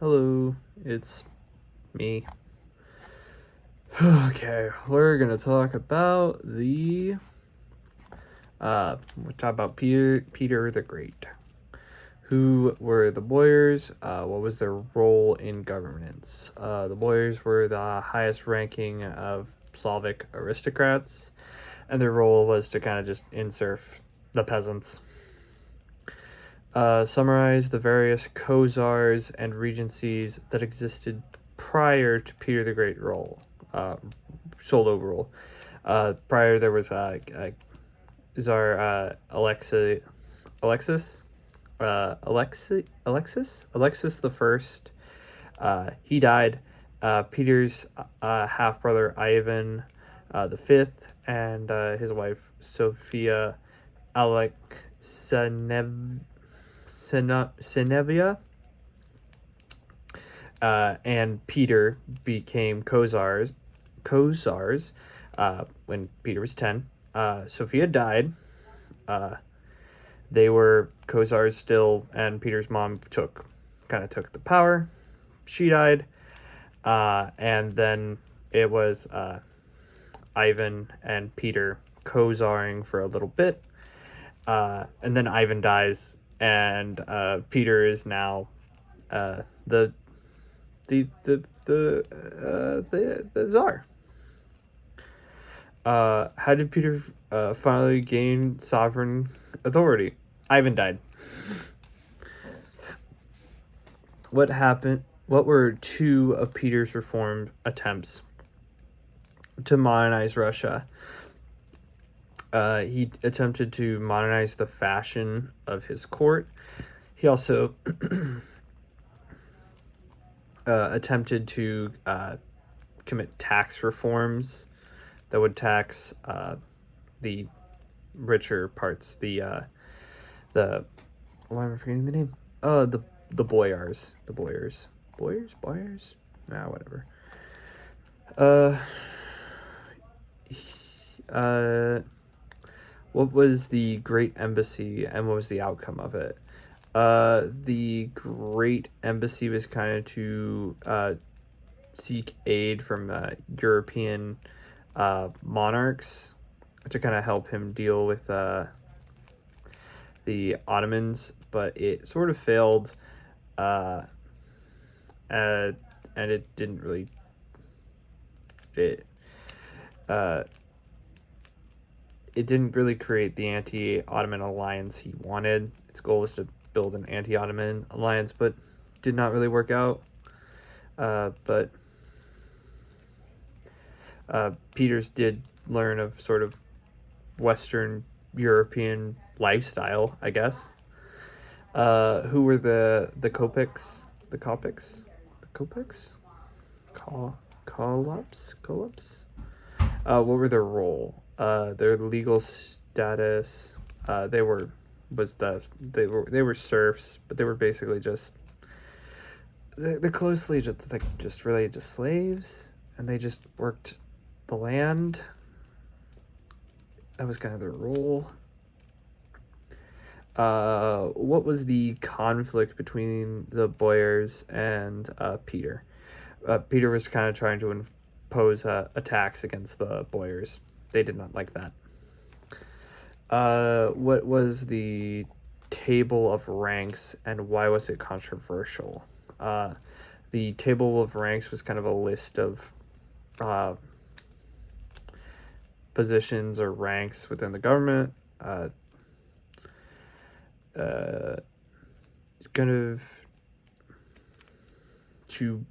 Hello, it's me. Okay, we're gonna talk about we'll talk about Peter the Great. Who were the Boyars? What was their role in governance? The Boyars were the highest ranking of Slavic aristocrats, and their role was to kind of just inserf the peasants. Summarize the various Khazars and regencies that existed prior to Peter the Great solo rule. Prior there was Tsar Alexis the First. He died. Peter's half brother Ivan the Fifth and his wife Sophia Alexeyevna and Peter became Khazars when Peter was 10. Sophia died. They were Khazars still, and Peter's mom took the power. She died, and then it was Ivan and Peter Khazaring for a little bit, and then Ivan dies, and Peter is now the czar. How did Peter finally gain sovereign authority? Ivan died. What happened? What were two of Peter's reformed attempts to modernize Russia? He attempted to modernize the fashion of his court. He also attempted to commit tax reforms that would tax the richer parts. Why am I forgetting the name? The boyars. Boyars. Nah, whatever. What was the Great Embassy and what was the outcome of it? The Great Embassy was kind of to seek aid from European monarchs to kind of help him deal with the Ottomans, but it sort of failed, and it didn't really it didn't really create the anti-Ottoman alliance he wanted. Its goal was to build an anti-Ottoman alliance, but did not really work out. But Peters did learn of sort of Western European lifestyle, I guess. Who were the Copics? The Copics? The Copics? Colops? What were their role? Their legal status. They were serfs, but they were basically just they're closely just related to slaves, and they just worked the land. That was kind of their role. What was the conflict between the Boyars and Peter? Peter was kind of trying to impose a tax against the Boyars. They did not like that. What was the table of ranks and why was it controversial? The table of ranks was kind of a list of positions or ranks within the government. Kind of to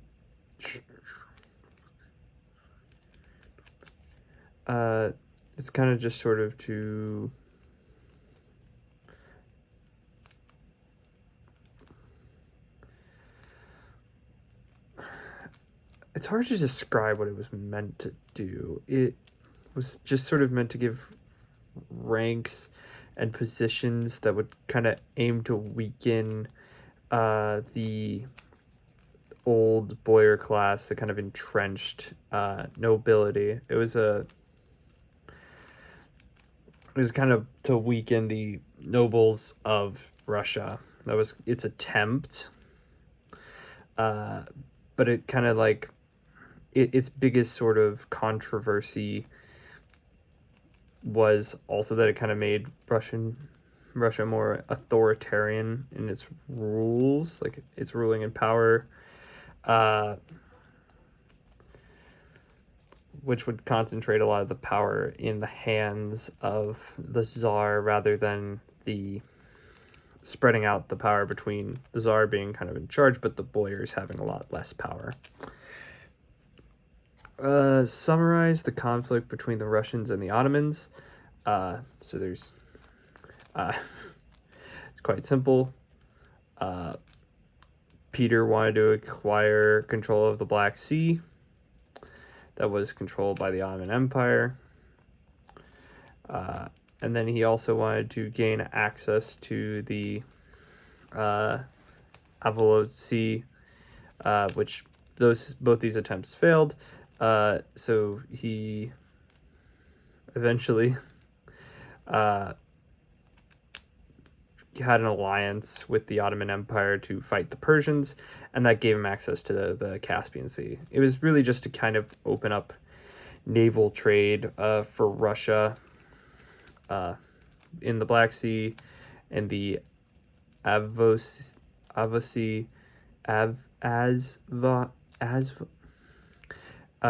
it's kind of just sort of to it's hard to describe what it was meant to do. It was just sort of meant to give ranks and positions that would kind of aim to weaken the old boyar class, the kind of entrenched nobility. It was kind of to weaken the nobles of Russia. That was its attempt. But it kind of like its biggest sort of controversy was also that it kind of made Russia more authoritarian in its rules, like its ruling and power, which would concentrate a lot of the power in the hands of the Tsar rather than the spreading out the power between the Tsar being kind of in charge, but the boyars having a lot less power. Summarize the conflict between the Russians and the Ottomans. So there's, it's quite simple. Peter wanted to acquire control of the Black Sea that was controlled by the Ottoman Empire. And then he also wanted to gain access to the Avalon Sea, which both these attempts failed. So he eventually had an alliance with the Ottoman Empire to fight the Persians, and that gave him access to the Caspian Sea. It was really just to kind of open up naval trade for Russia in the Black Sea and the Avosy,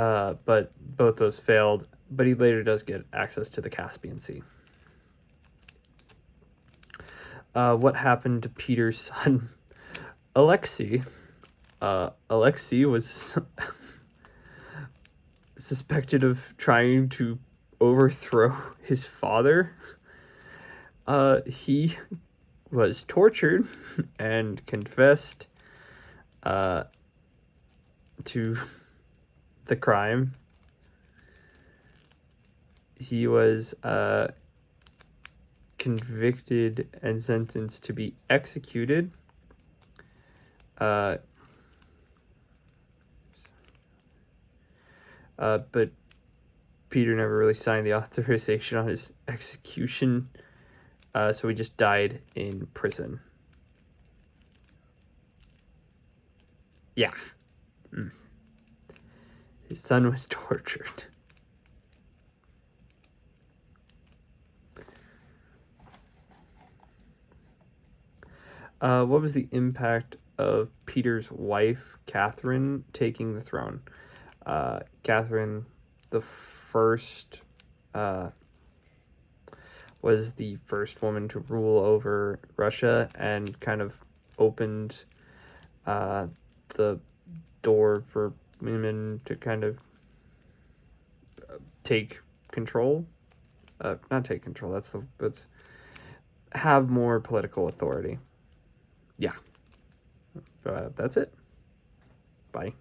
but both those failed. But he later does get access to the Caspian Sea. What happened to Peter's son, Alexei? Alexei was suspected of trying to overthrow his father. He was tortured and confessed to the crime. He was convicted and sentenced to be executed. But Peter never really signed the authorization on his execution, so he just died in prison. Yeah. His son was tortured. What was the impact of Peter's wife, Catherine, taking the throne? Catherine the First was the first woman to rule over Russia and kind of opened the door for women to kind of take control. Not take control, that's have more political authority. Yeah. That's it. Bye.